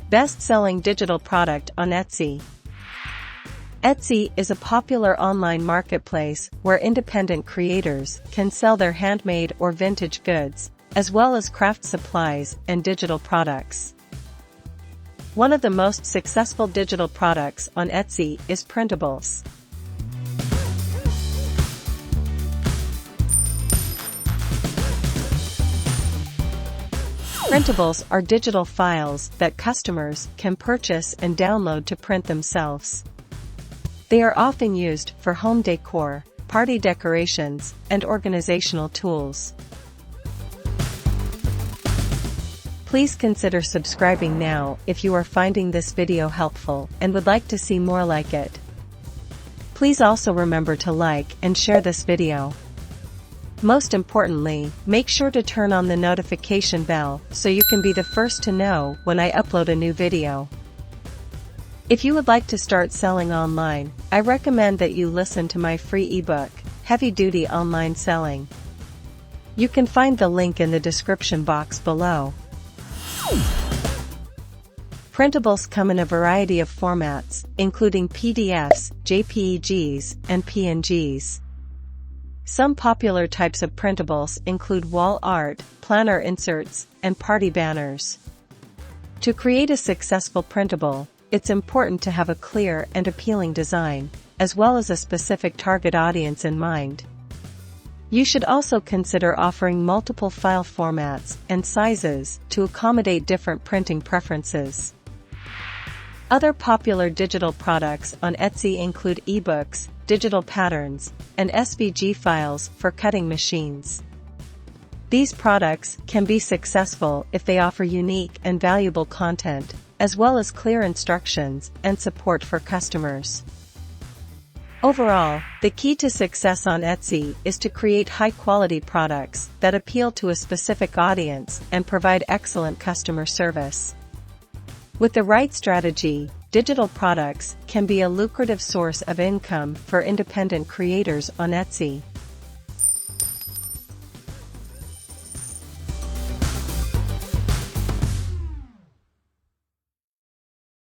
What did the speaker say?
Best-selling digital product on Etsy. Etsy is a popular online marketplace where independent creators can sell their handmade or vintage goods, as well as craft supplies and digital products. One of the most successful digital products on Etsy is printables. Printables are digital files that customers can purchase and download to print themselves. They are often used for home decor, party decorations, and organizational tools. Please consider subscribing now if you are finding this video helpful and would like to see more like it. Please also remember to like and share this video. Most importantly, make sure to turn on the notification bell so you can be the first to know when I upload a new video. If you would like to start selling online, I recommend that you listen to my free ebook, Heavy Duty Online Selling. You can find the link in the description box below. Printables come in a variety of formats, including PDFs, JPEGs, and PNGs. Some popular types of printables include wall art, planner inserts, and party banners. To create a successful printable, it's important to have a clear and appealing design, as well as a specific target audience in mind. You should also consider offering multiple file formats and sizes to accommodate different printing preferences. Other popular digital products on Etsy include ebooks, digital patterns, and SVG files for cutting machines. These products can be successful if they offer unique and valuable content, as well as clear instructions and support for customers. Overall, the key to success on Etsy is to create high-quality products that appeal to a specific audience and provide excellent customer service. With the right strategy, digital products can be a lucrative source of income for independent creators on Etsy.